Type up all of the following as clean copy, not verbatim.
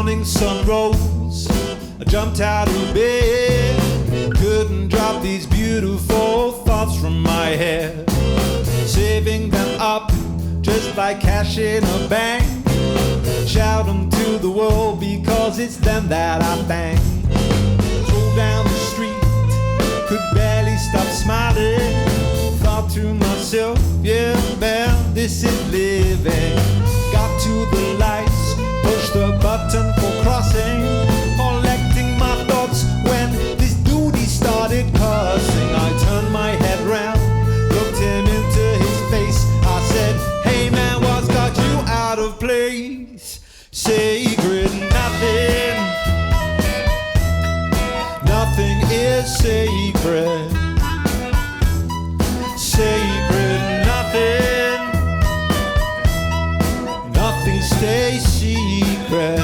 morning sun rose, I jumped out of bed. Couldn't drop these beautiful thoughts from my head. Saving them up just like cash in a bank. Shout them to the world because it's them that I thank. Drove down the street, could barely stop smiling. Thought to myself, yeah man, this is living. Got to the lights, pushed the button for crossing, collecting my thoughts when this dude started cussing. I turned my head round, looked him into his face. I said, hey man, what's got you out of place? Sacred nothing, nothing is sacred. Sacred nothing, nothing stays secret.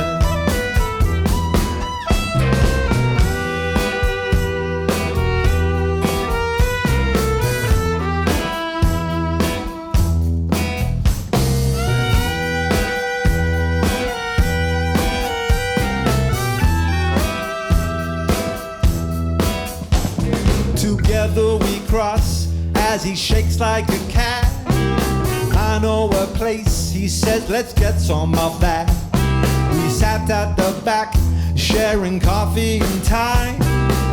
Together we cross as he shakes like a cat. I know a place, he says, let's get some of that. We sat at the back, sharing coffee and time.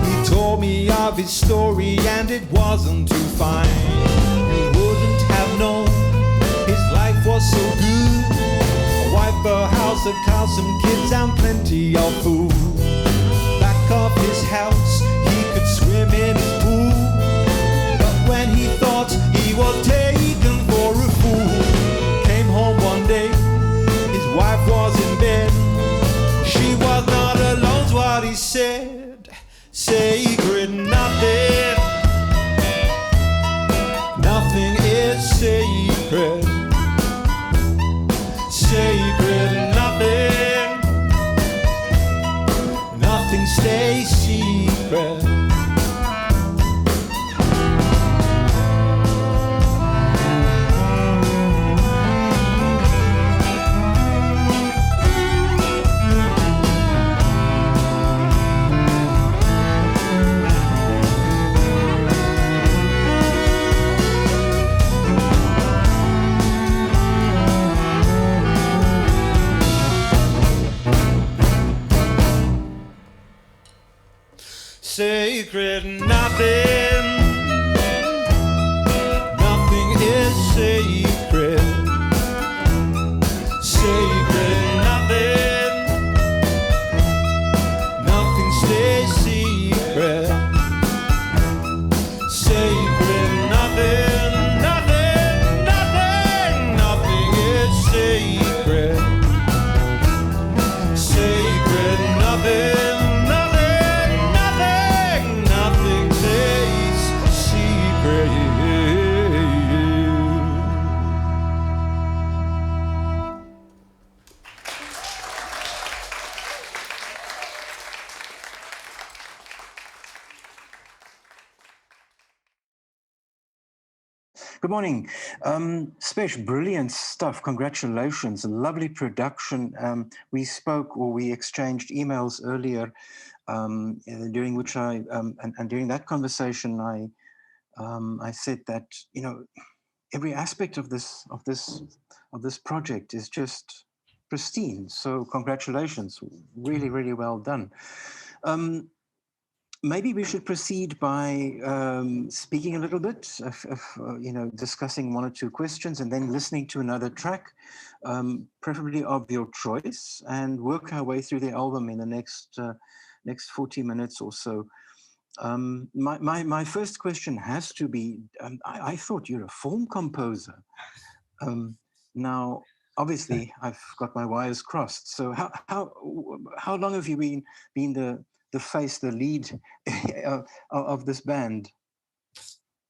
He told me of his story and it wasn't too fine. You wouldn't have known his life was so good. A wife, a house, a car, some kids and plenty of food. Back of his house, he could swim in his pool. When he thought he was taken for a fool, came home one day, his wife was in bed. She was not alone's what he said. Sacred nothing, nothing is sacred. Sacred nothing, nothing stays secret. Sacred nothing, nothing is sacred. Sacred nothing, nothing stays secret. Sacred nothing, nothing, nothing, nothing is sacred. Sacred nothing. Good morning. Spesh, brilliant stuff. Congratulations. Lovely production. We spoke or we exchanged emails earlier during which and during that conversation, I said that, you know, every aspect of this project is just pristine. So congratulations. Really, really well done. Maybe we should proceed by speaking a little bit, you know, discussing one or two questions and then listening to another track, preferably of your choice, and work our way through the album in the next 40 minutes or so. My first question has to be, I thought you're a film composer. Now, obviously, I've got my wires crossed. So how long have you been the face, the lead of this band?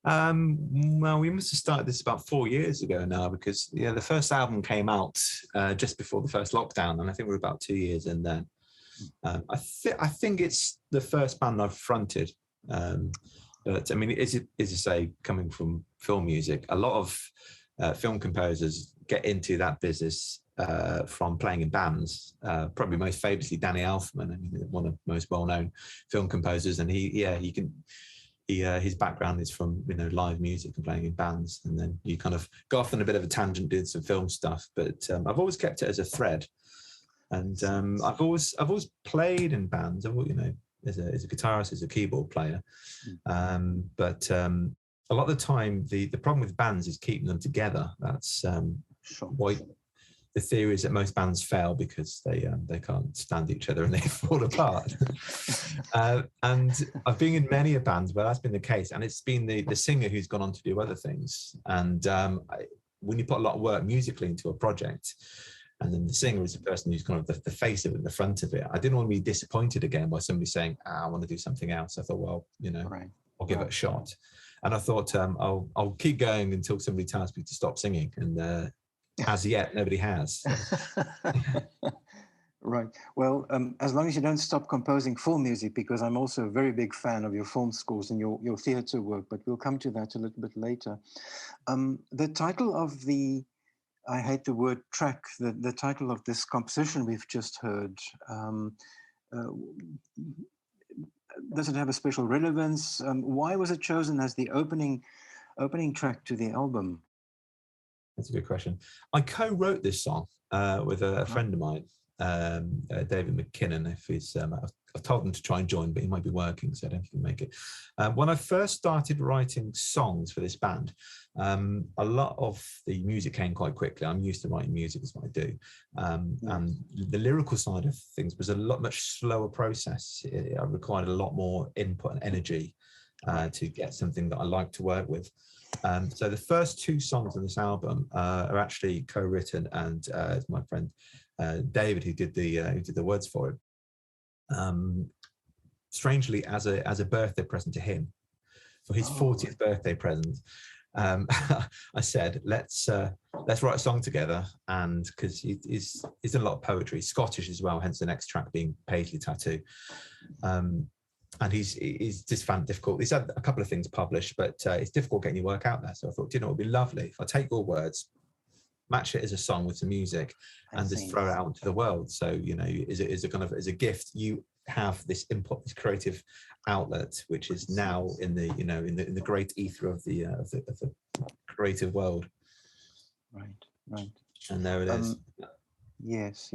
Well, we must have started this about 4 years ago now, because the first album came out just before the first lockdown, and I think we're about 2 years in then. I think it's the first band I've fronted. But I mean, as you say, coming from film music, a lot of film composers get into that business from playing in bands, probably most famously Danny Elfman. I mean, one of the most well-known film composers, and his background is from live music and playing in bands, and then you kind of go off on a bit of a tangent doing some film stuff. But I've always kept it as a thread, and I've always played in bands. As a guitarist, as a keyboard player, but a lot of the time the problem with bands is keeping them together. That's why the theory is that most bands fail, because they can't stand each other and they fall apart. And I've been in many a band where that's been the case, and it's been the singer who's gone on to do other things. And when you put a lot of work musically into a project, and then the singer is the person who's kind of the face of it, the front of it, I didn't want to be disappointed again by somebody saying, I want to do something else. I thought, well, I'll give it a shot. And I thought, I'll keep going until somebody tells me to stop singing. And as yet, nobody has. Right. Well, as long as you don't stop composing film music, because I'm also a very big fan of your film scores and your theatre work, but we'll come to that a little bit later. The title of I hate the word track, the title of this composition we've just heard, does it have a special relevance? Why was it chosen as the opening track to the album? That's a good question. I co-wrote this song with a friend of mine, David McKinnon. If he's, I've told him to try and join, but he might be working, so I don't think he can make it. When I first started writing songs for this band, a lot of the music came quite quickly. I'm used to writing music, is what I do. And the lyrical side of things was a much slower process. It required a lot more input and energy to get something that I like to work with. So the first two songs on this album are actually co-written, and it's my friend David who did the words for it. Strangely, as a birthday present to him, for his 40th birthday present, I said, let's write a song together. And because he's done a lot of poetry, he's Scottish as well, hence the next track being Paisley Tattoo. And he's just found it difficult. He's had a couple of things published, but it's difficult getting your work out there. So I thought, it would be lovely if I take your words, match it as a song with some music, and just throw it out into the world. So as a gift, you have this input, this creative outlet, which is now in the great ether of the creative world. Right. And there it is. Yes.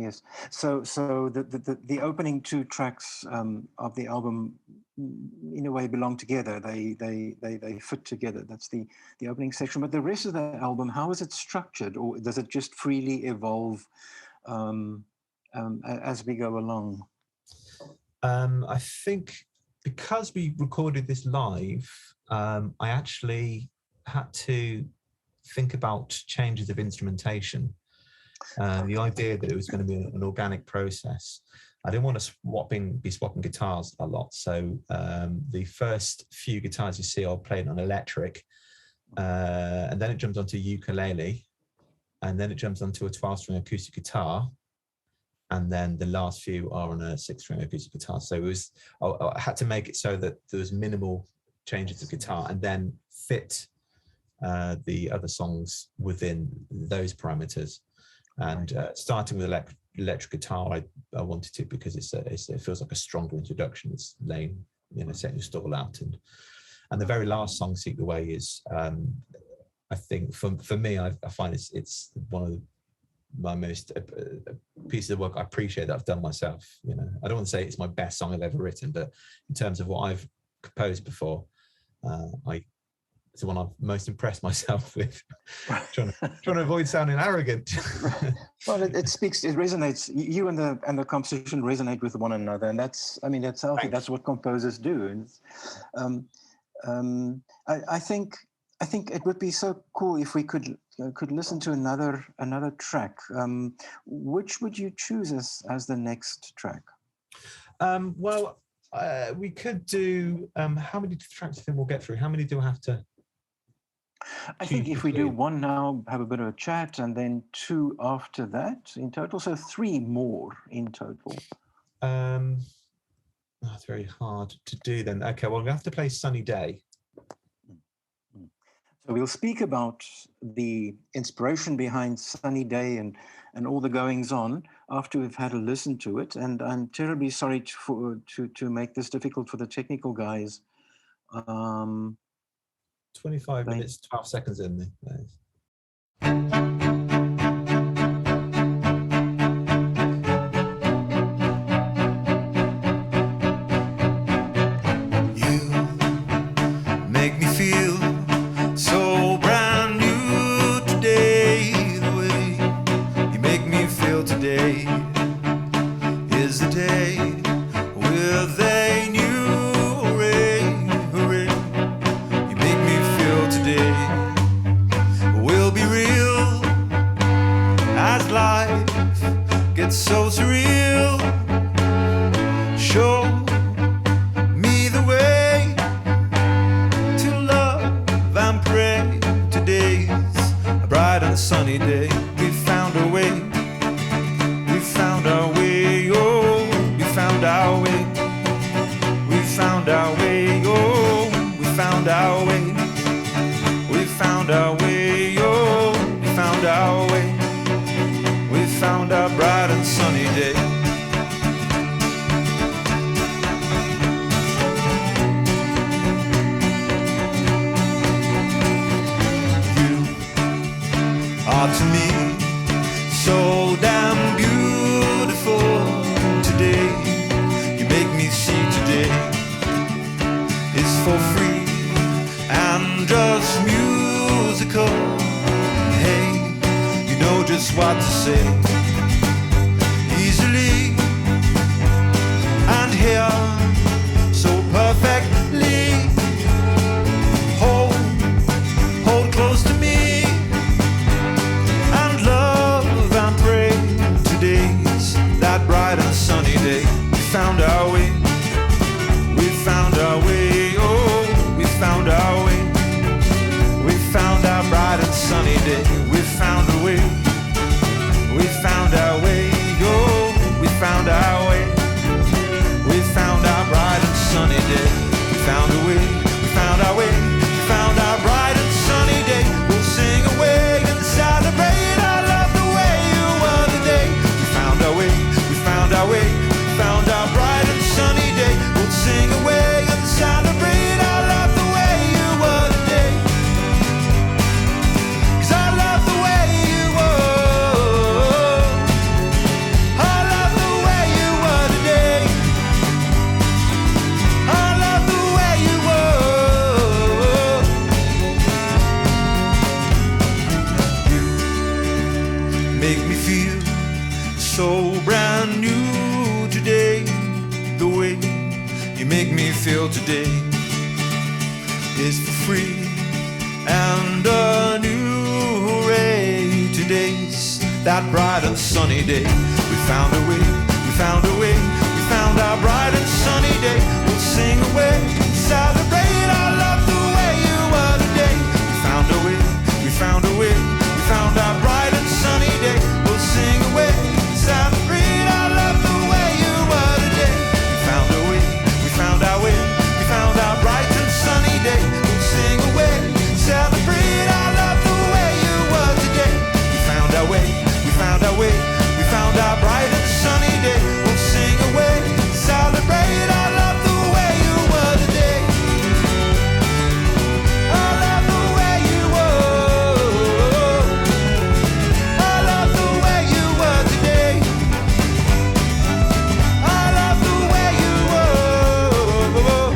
So the opening two tracks of the album, in a way, belong together. They fit together. That's the opening section. But the rest of the album, how is it structured, or does it just freely evolve as we go along? I think because we recorded this live, I actually had to think about changes of instrumentation. The idea that it was going to be an organic process. I didn't want to be swapping guitars a lot. So the first few guitars you see are played on electric, and then it jumped onto ukulele, and then it jumps onto a 12-string acoustic guitar, and then the last few are on a 6-string acoustic guitar. So I had to make it so that there was minimal changes to guitar, and then fit the other songs within those parameters. And starting with electric guitar, I wanted to, because it feels like a stronger introduction. It's laying, setting your stall out, and the very last song, "Seek the Way," is I think for me, I find it's one of my most pieces of work I appreciate that I've done myself. I don't want to say it's my best song I've ever written, but in terms of what I've composed before, it's the one I've most impressed myself with. trying to avoid sounding arrogant. Well, it resonates. You and the composition resonate with one another, and that's healthy. Thanks. That's what composers do. And I think it would be so cool if we could listen to another track. Which would you choose as the next track? We could do. How many tracks do you think we'll get through? How many do I have to? I think if we do one now, have a bit of a chat, and then two after that in total, so 3 more in total. That's very hard to do then. Okay, well, we have to play Sunny Day. So we'll speak about the inspiration behind Sunny Day and all the goings on after we've had a listen to it. And I'm terribly sorry to make this difficult for the technical guys. 25 minutes, 12 seconds in there. You make me feel so brand new today. The way you make me feel today is the day with a new hooray, hooray. You make me feel today will be real as life gets so surreal. Show me the way to love and pray. Today's a bright and sunny day. We found a way. We found our way. Oh, we found our way. We found our way. Oh, we found our way. We found our way. Oh, we found our way. We found our bright and sunny day. To me, so damn beautiful today. You make me see today is for free and just musical. Hey, you know just what to say easily and here so perfectly. Hold close to me. Bright and sunny day. We found our way. We found our way. Oh, we found our way. We found our bright and sunny day. We found a way. We found our way. Oh, we found our way. We found our bright and sunny day. We found a way. We found our way. We found our bright and sunny day. We'll sing away and celebrate. I love the way you were today. We found our way. Found our way, found our bright and sunny day. We'll sing away and celebrate. I love the way you were today. 'Cause I love the way you were. I love the way you were today. I love the way you were. You make me feel so brand new today. The way you make me feel today is for free and a new hooray. Today's that bright and sunny day. We found a way, we found a way, we found our bright and sunny day. We'll sing away, celebrate. I love the way you were today. We found a way, we found a way, we found our bright and sunny day. We'll sing away, celebrate. I love the way you were today. We found a way, we found our way, we found our bright and sunny day. We'll sing away, celebrate. I love the way you were today. We found our way, we found our way, we found our bright and sunny day. We'll sing away, celebrate. I love the way you were today. I love the way you were. I love the way you were today. I love the way you were.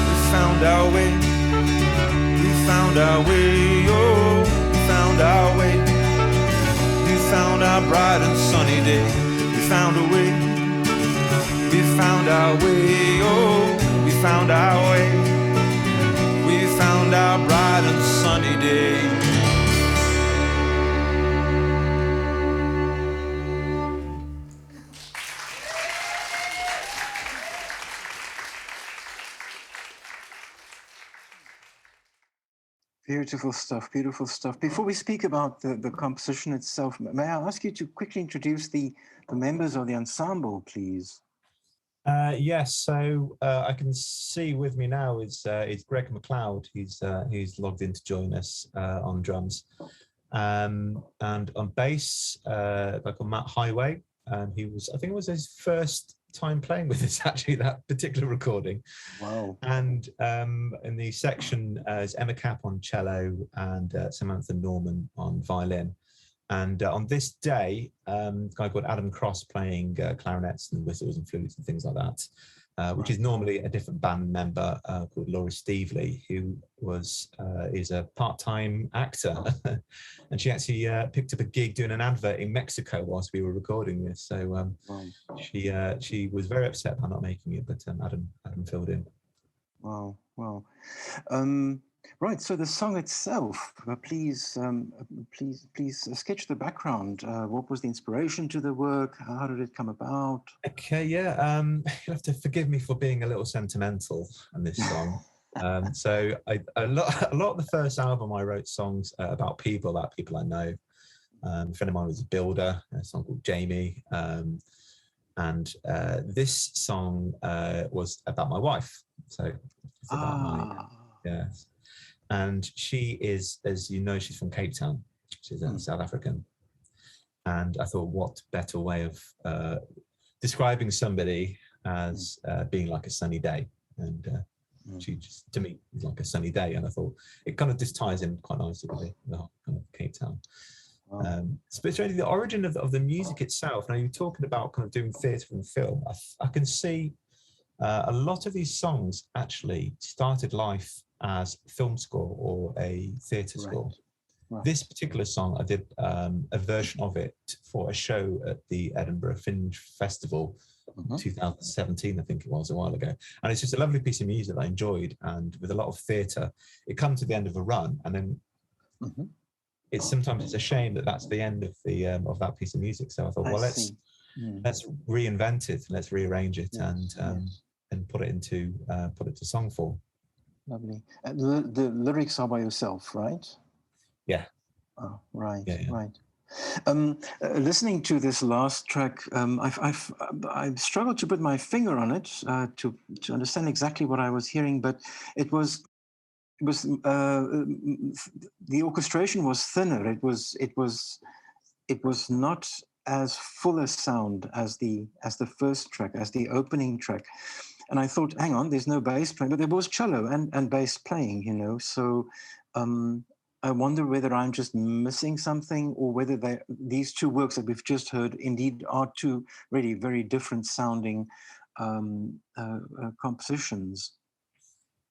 We found our way. We found our way. Oh, we found our way. We found our bright and sunny day. We found a way. We found our way. Oh, we found our way. We found our bright and sunny day. Beautiful stuff, beautiful stuff. Before we speak about the composition itself, may I ask you to quickly introduce the members of the ensemble, please? Yes, so I can see with me now is Greg McLeod. He's logged in to join us on drums, and on bass, like on Matt Highway. I think it was his first time playing with us actually, that particular recording. Wow. And in the section is Emma Cap on cello and Samantha Norman on violin. And on this day, a guy called Adam Cross playing clarinets and whistles and flutes and things like that, which is normally a different band member called Laura Stevely, who is a part-time actor. And she actually picked up a gig doing an advert in Mexico whilst we were recording this. So she was very upset about not making it, but Adam filled in. Wow, wow. Right, so the song itself, please sketch the background. What was the inspiration to the work? How did it come about? Okay, yeah. You'll have to forgive me for being a little sentimental on this song. So a lot of the first album I wrote songs about people I know. A friend of mine was a builder, a song called Jamie. And this song was about my wife. So it's about yes. And she is, as you know, she's from Cape Town. She's South African. And I thought, what better way of describing somebody as being like a sunny day? And she just, to me, is like a sunny day. And I thought it kind of just ties in quite nicely with the whole kind of Cape Town. But really the origin of the music itself, now you're talking about kind of doing theatre and film, I can see a lot of these songs actually started life as film score or a theatre score. Right. This particular song, I did a version of it for a show at the Edinburgh Fringe Festival, 2017, I think it was, a while ago. And it's just a lovely piece of music that I enjoyed, and with a lot of theatre. It comes to the end of a run, and then sometimes it's a shame that that's the end of the of that piece of music. So I thought, well, let's reinvent it, let's rearrange it, and put it to song form. Lovely. The lyrics are by yourself, right? Yeah. Oh, right, yeah. Right. Listening to this last track, I've struggled to put my finger on it to understand exactly what I was hearing, but it was the orchestration was thinner. It was not as full a sound as the first track, as the opening track. And I thought, hang on, there's no bass playing, but there was cello and bass playing, you know. So I wonder whether I'm just missing something, or whether these two works that we've just heard indeed are two really very different sounding compositions.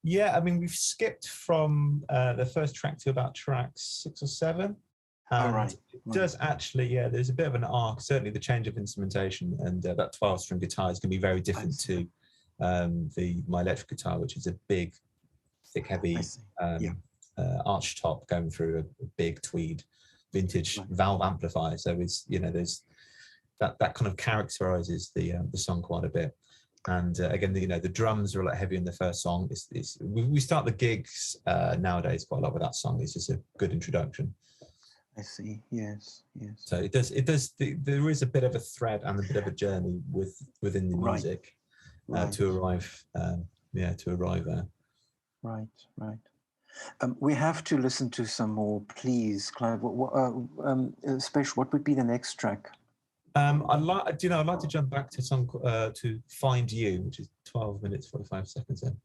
Yeah, I mean, we've skipped from the first track to about track 6 or 7. And it does actually, there's a bit of an arc. Certainly the change of instrumentation and that 12-string guitar is going to be very different to my electric guitar, which is a big, thick, heavy arch top going through a big tweed vintage valve amplifier. So it's, there's that kind of characterizes the song quite a bit. And again, the drums are a lot heavier in the first song. We start the gigs nowadays quite a lot with that song. It's just a good introduction. I see. Yes. So it does. There is a bit of a thread and a bit of a journey within the music to arrive there. Right. We have to listen to some more, please, Clive. Spesh, what would be the next track? I'd like to jump back to some to Find You, which is 12 minutes 45 seconds in,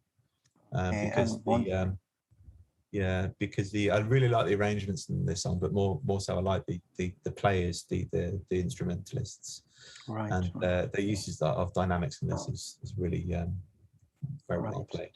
because I really like the arrangements in this song, but more so I like the players, the instrumentalists, and their uses of dynamics in this is really very well played.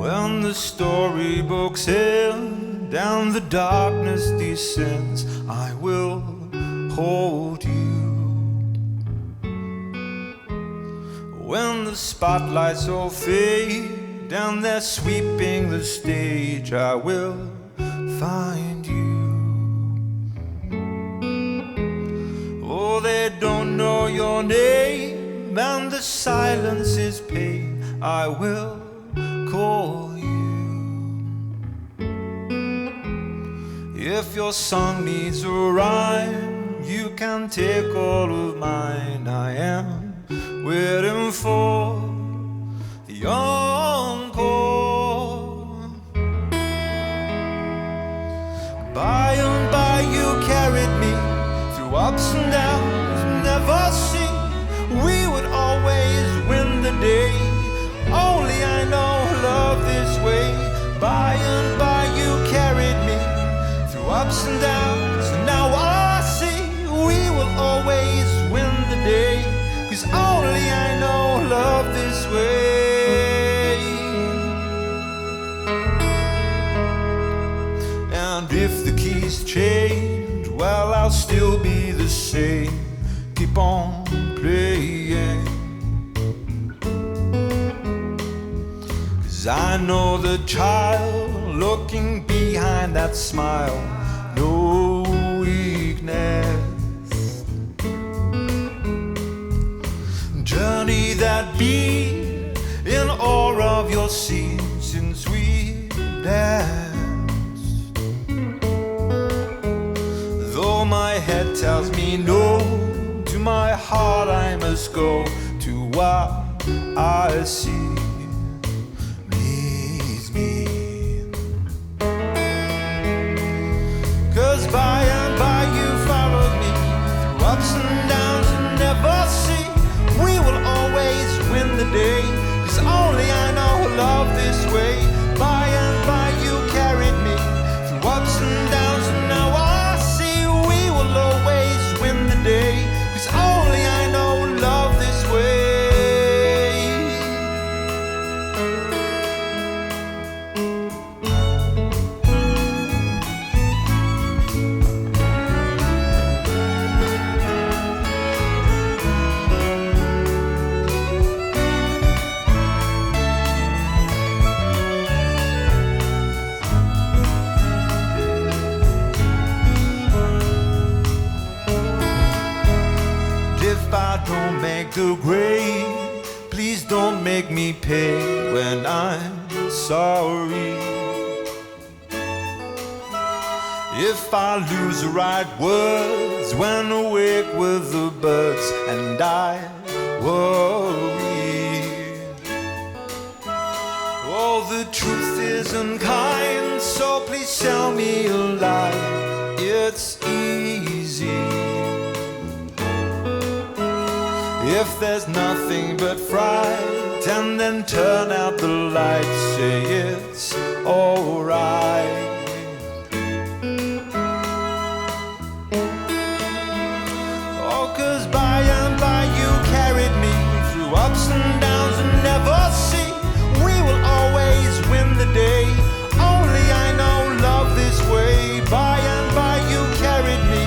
When the storybooks end and the darkness descends, I will hold you. When the spotlights all fade Down there sweeping the stage, I will find you. Oh, they don't know your name, and the silence is pain. I will call you. If your song needs a rhyme, you can take all of mine. I am waiting for the encore. By and by you carried me through ups and downs, never see we would always win the day. Only I know love this way. By and by you carried me through ups and downs, and now I see we will always win the day. 'Cause only I know love this way. And if the keys change, well, I'll still be the same. Keep on playing. 'Cause I know the child looking behind that smile, no weakness. Journey that be in all of your scenes since we danced. Though my head tells me no, to my heart I must go to what I see. Please me. 'Cause by and by you followed me through ups and downs and never see we will always win the day. 'Cause only I know love this way. By and by you carried me through ups and downs, and now I see we will always win the day. 'Cause only I know love this way. If I don't make the grade, please don't make me pay when I'm sorry. If I lose the right words when awake with the birds and I worry. Oh, the truth isn't kind, so please tell me a lie. It's easy. If there's nothing but fright, and then turn out the lights, say it's alright. Oh, 'cause by and by you carried me through ups and downs and never see we will always win the day. Only I know love this way. By and by you carried me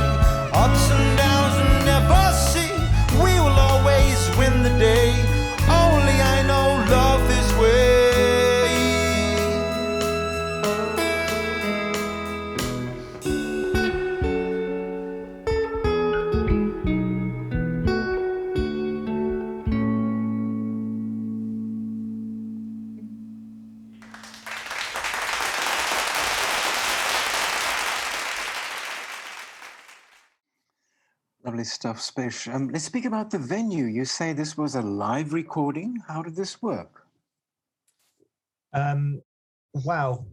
ups and downs and never see we will always win the day. Only I know love this way. Lovely stuff, Spesh. Let's speak about the venue. You say this was a live recording. How did this work? Wow.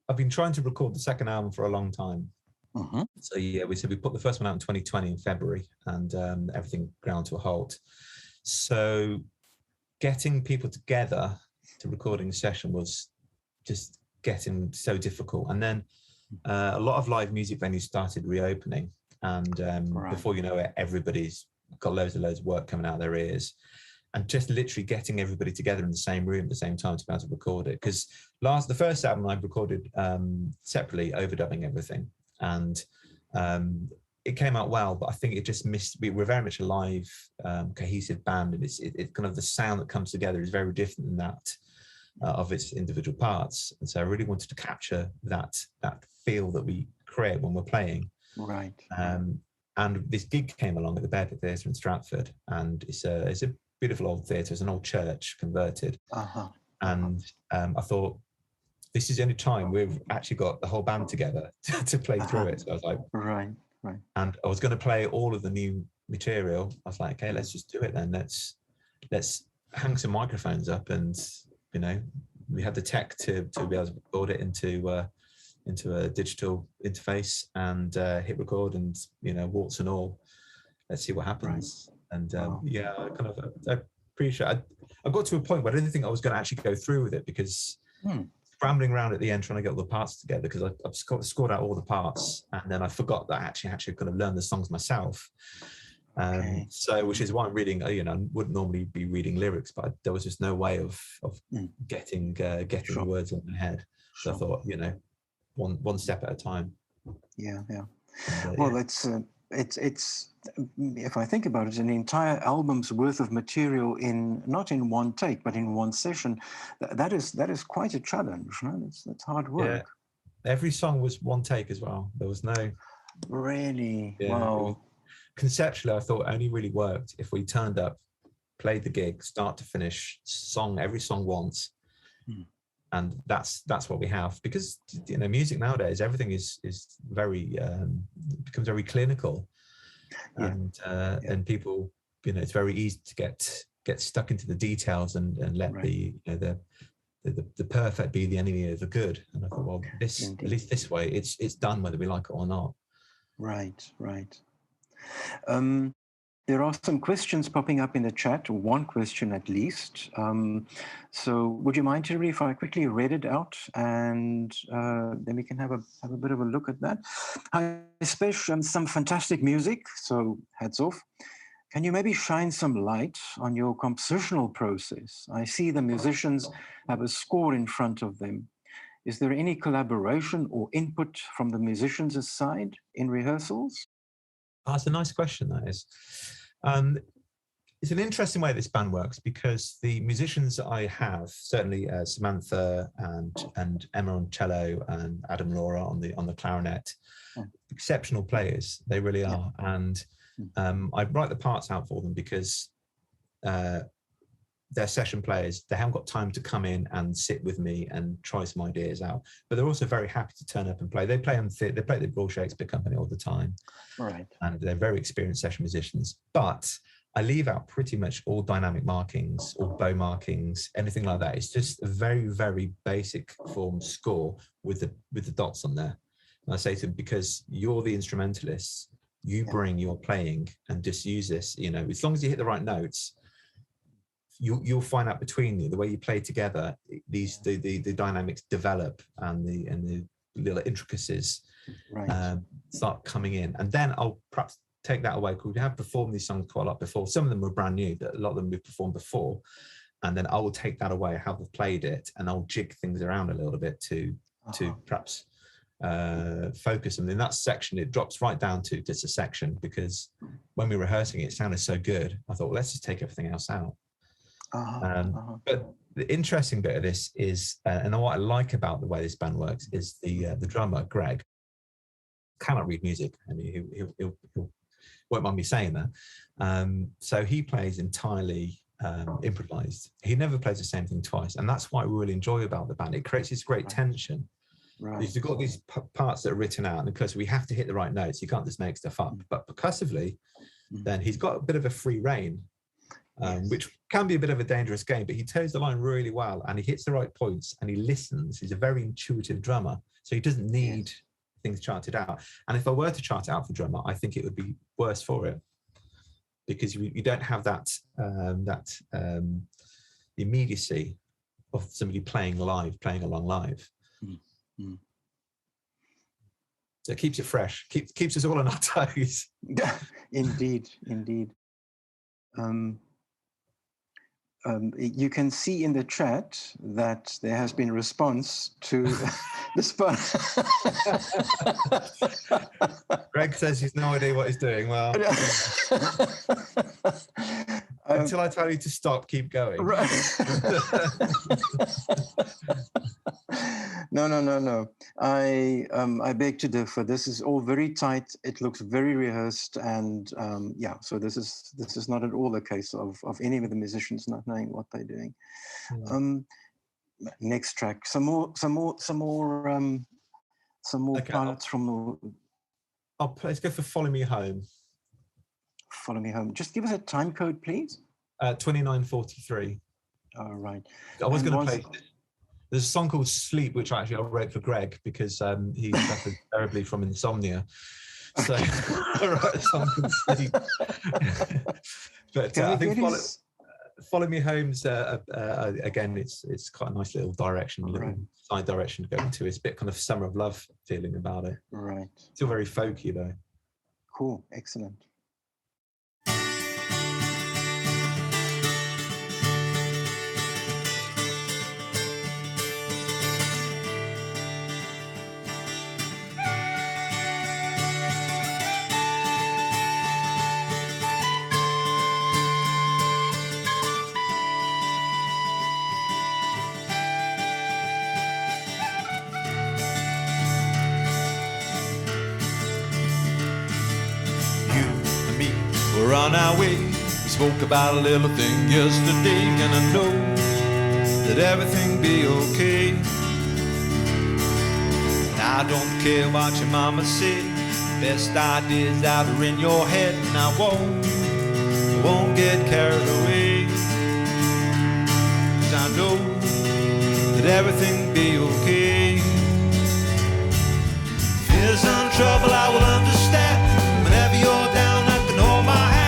I've been trying to record the second album for a long time. Mm-hmm. So yeah, we put the first one out in 2020 in February, and everything ground to a halt. So getting people together to recording a session was just getting so difficult. And then a lot of live music venues started reopening, and Right. before you know it, everybody's got loads of work coming out of their ears. And just literally getting everybody together in the same room at the same time to be able to record it. Because the first album I recorded separately, overdubbing everything, and it came out well, but I think it just missed. We're very much a live, cohesive band, and it's kind of the sound that comes together is very different than that of its individual parts. And so I really wanted to capture that feel that we create when we're playing. Right. And this gig came along at the Bedford Theatre in Stratford, and it's a beautiful old theatre. It's an old church converted. And I thought, this is the only time we've actually got the whole band together to play through it. So I was like, right. And I was going to play all of the new material. I was like, okay, let's just do it then. Let's hang some microphones up, and we had the tech to be able to record it into a digital interface and hit record, and warts and all. Let's see what happens. Right. And I appreciate. I got to a point where I didn't think I was going to actually go through with it, because scrambling around at the end trying to get all the parts together, because I've scored out all the parts, and then I forgot that I actually kind of learn the songs myself. So, which is why I'm reading. I wouldn't normally be reading lyrics, but there was just no way of getting the words in my head. So I thought, one step at a time. Yeah. Well, it's if I think about it, an entire album's worth of material not in one take, but in one session. That is quite a challenge, right? That's hard work. Yeah. Every song was one take as well. There was no. Really? Yeah, wow. Conceptually, I thought it only really worked if we turned up, played the gig, start to finish, every song once. And that's what we have, because music nowadays, everything is very becomes very clinical, and people, it's very easy to get stuck into the details and let the perfect be the enemy of the good. And I thought, well, at least this way, it's done whether we like it or not. Right. There are some questions popping up in the chat, one question at least. So would you mind, Terry, if I quickly read it out, and then we can have a bit of a look at that. Hi, Spesh, some fantastic music, so hats off. Can you maybe shine some light on your compositional process? I see the musicians have a score in front of them. Is there any collaboration or input from the musicians' side in rehearsals? That's a nice question, that is. It's an interesting way this band works, because the musicians I have, certainly Samantha and Emma on cello and Adam Laura on the clarinet, exceptional players. They really are. And I write the parts out for them because they're session players. They haven't got time to come in and sit with me and try some ideas out, but they're also very happy to turn up and play. They play they play at the Royal Shakespeare Company all the time, right? And they're very experienced session musicians. But I leave out pretty much all dynamic markings or bow markings, anything like that. It's just a very, very basic form score with the dots on there. And I say to them, because you're the instrumentalists, you bring your playing and just use this. As long as you hit the right notes, you'll find out between you, the way you play together, the dynamics develop, and the little intricacies start coming in. And then I'll perhaps take that away, because we have performed these songs quite a lot before. Some of them were brand new, but a lot of them we've performed before. And then I will take that away, how they've played it, and I'll jig things around a little bit to perhaps focus. And in that section, it drops right down to just a section, because when we were rehearsing it sounded so good. I thought, well, let's just take everything else out. But the interesting bit of this is, and what I like about the way this band works, is the drummer, Greg, cannot read music. I mean, he'll won't mind me saying that. So he plays entirely improvised. He never plays the same thing twice. And that's what I really enjoy about the band. It creates this great tension. Right. You've got these parts that are written out, and because we have to hit the right notes, you can't just make stuff up. But percussively, then he's got a bit of a free rein, which can be a bit of a dangerous game, but he toes the line really well, and he hits the right points, and he listens. He's a very intuitive drummer, so he doesn't need things charted out. And if I were to chart it out for drummer, I think it would be worse for it, because you don't have that immediacy of somebody playing along live. So it keeps it fresh, keeps us all on our toes. Indeed. You can see in the chat that there has been response to this part. Greg says he's no idea what he's doing. Well, until I tell you to stop, keep going. Right. No. I beg to differ. This is all very tight. It looks very rehearsed, and yeah. So this is not at all a case of any of the musicians not knowing what they're doing. Next track. Some more Okay, parts from the. Let's go for "Follow Me Home." Follow Me Home. Just give us a time code, please. 29:43. All right. I was going to play. There's a song called "Sleep," which actually I wrote for Greg because he suffers terribly from insomnia. So I wrote a song called "Sleep." But I think "Follow Me Home's" again. It's quite a nice little direction, little side direction to go into. It's a bit kind of "Summer of Love" feeling about it. Right. Still very folky though. Cool. Excellent. We're on our way. We spoke about a little thing yesterday, and I know that everything be okay. And I don't care what your mama said. Best ideas out are in your head, and I won't get carried away. 'Cause I know that everything be okay. If there's some trouble, I will understand. Whenever you're down, I can hold my hand.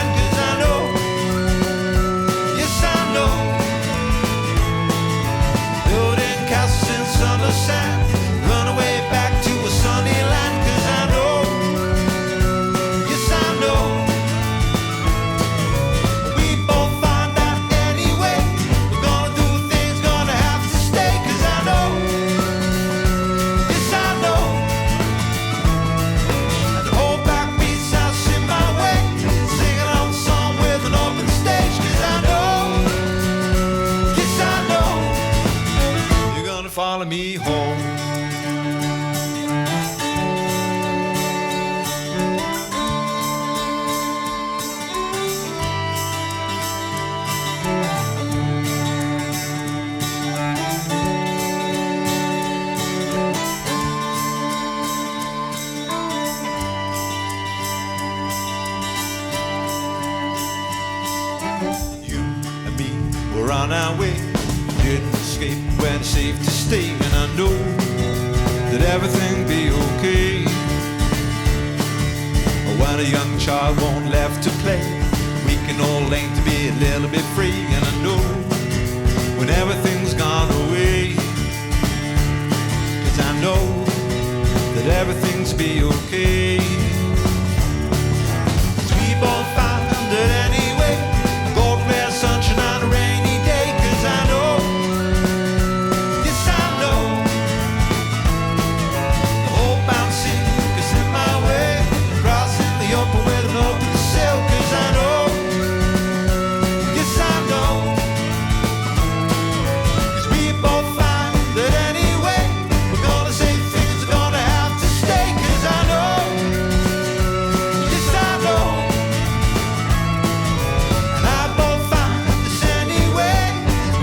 Run away back to a sunny land, 'cause I know, yes I know, we both find out anyway. We're gonna do things, gonna have to stay, 'cause I know, yes I know. And the whole back beats house in my way, singing on a song with an open stage, 'cause I know, yes I know, you're gonna follow me home. You and me were on our way. Didn't escape when it's safe to stay, and I know that everything be okay. When a young child won't left to play, we can all aim to be a little bit free, and I know when everything's gone away, 'cause I know that everything's be okay. 'Cause we both found it anyway. Gold red sunshine on a rainy day, 'cause I know, yes I know, the whole bouncing is in my way, crossing the open with an open sail, 'cause I know, yes I know, 'cause we both find that anyway, we're gonna say things are gonna have to stay, 'cause I know, yes I know, and I both find this anyway,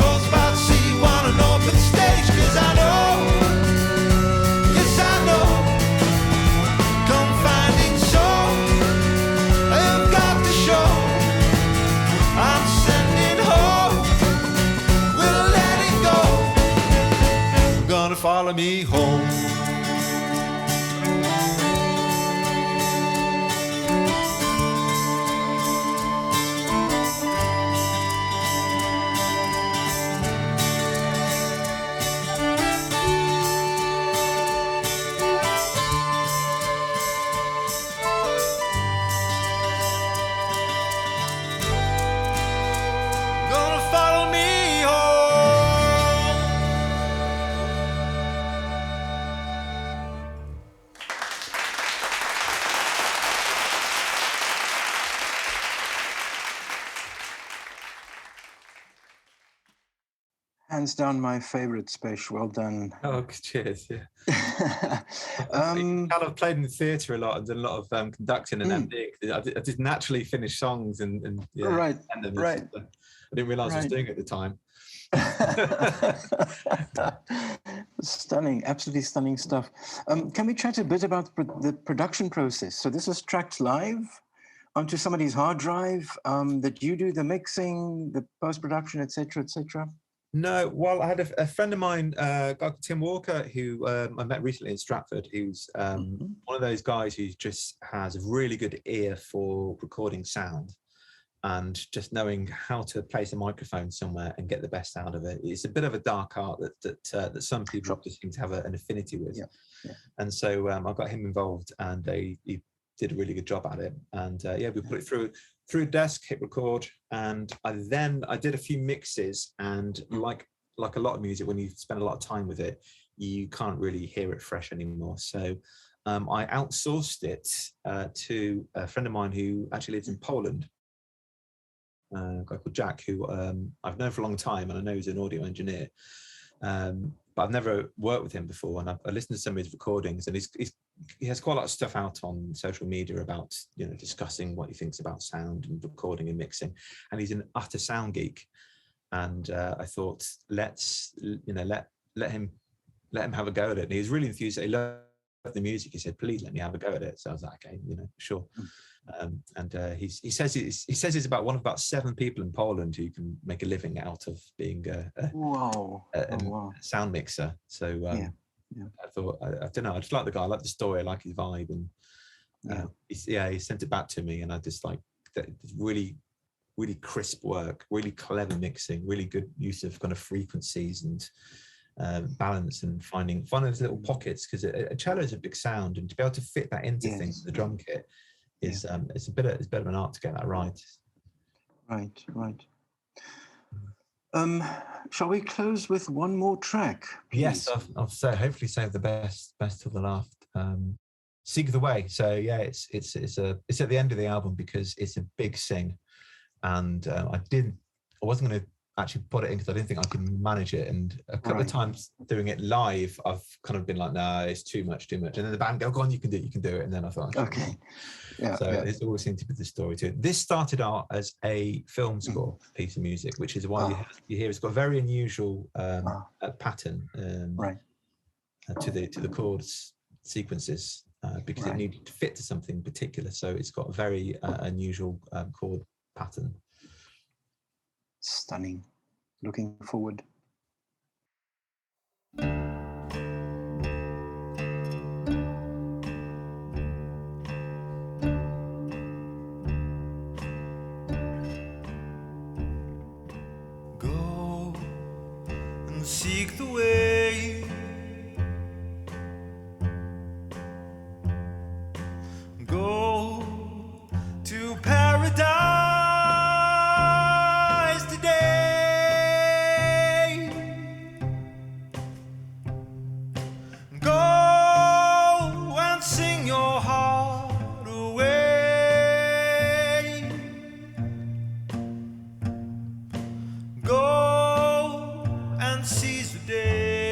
both about to see one an open stage, 'cause I know, yes I know, come finding soul, I've got to show, I'm sending home, we'll let it go, you're gonna follow me home. Gonna follow me home. Hands down, my favorite, Spesh. Well done. Oh, cheers. Yeah. um, I've played in the theatre a lot and done a lot of conducting and Mm. MDing. I did naturally finish songs and yeah, Right, and them. right. I didn't realise I was Right. doing it at the time. Stunning, absolutely stunning stuff. Can we chat a bit about the production process? So this is tracked live onto somebody's hard drive that you do the mixing, the post-production, etc., etc. No, well, I had a friend of mine, a guy called Tim Walker, who I met recently in Stratford, who's one of those guys who just has a really good ear for recording sound and just knowing how to place a microphone somewhere and get the best out of it. It's a bit of a dark art that some people just seem to have an affinity with. Yeah. And so I got him involved, and he did a really good job at it. And yeah, we put it through desk, hit record, and I did a few mixes. And like a lot of music, when you spend a lot of time with it, you can't really hear it fresh anymore. So I outsourced it to a friend of mine who actually lives in Poland. A guy called Jack, who I've known for a long time, and I know he's an audio engineer, but I've never worked with him before. And I listened to some of his recordings, and he has quite a lot of stuff out on social media about, you know, discussing what he thinks about sound and recording and mixing. And he's an utter sound geek. And I thought, let's let him have a go at it. And he was really enthused. He loved the music. He said, "Please let me have a go at it." So I was like, "Okay, sure." He says he's about 7 people in Poland who can make a living out of being a sound mixer. So I thought, I don't know, I just like the guy, I like the story, I like his vibe, and he sent it back to me, and I just like that. Really, really crisp work, really clever mixing, really good use of kind of frequencies and balance, and finding those little pockets, because a cello is a big sound, and to be able to fit that into things, the drum kit is it's a bit of an art to get that right. Right. Shall we close with one more track, please? Yes, I'll say, hopefully save the best till the last. Seek the Way. So yeah, it's at the end of the album because it's a big sing, and I wasn't going to actually put it in because I didn't think I could manage it. And a couple of times doing it live, I've kind of been like, no, it's too much. And then the band go on, you can do it. And then I thought, okay. There's always seemed to be the story to it. This started out as a film score piece of music, which is why you hear it's got a very unusual pattern to the chords sequences because it needed to fit to something particular. So it's got a very unusual chord pattern. Stunning. Looking forward. Go and seek the way. Go to paradise today. Go and sing your heart away. Go and seize the day.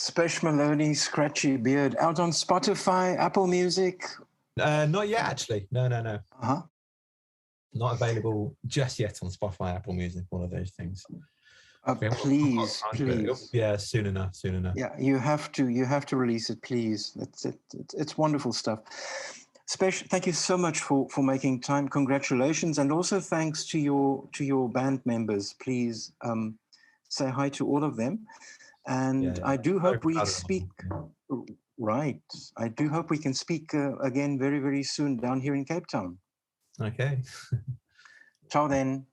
Spesh Maloney, Scratchy Beard, out on Spotify, Apple Music. Not yet, actually. No. Uh-huh. Not available just yet on Spotify, Apple Music, one of those things. Please. Yeah, soon enough. Yeah, you have to release it, please. It's wonderful stuff. Spesh, thank you so much for making time. Congratulations, and also thanks to your band members. Please say hi to all of them. And I do hope we speak. Right, I do hope we can speak again very, very soon down here in Cape Town. Okay. Ciao then.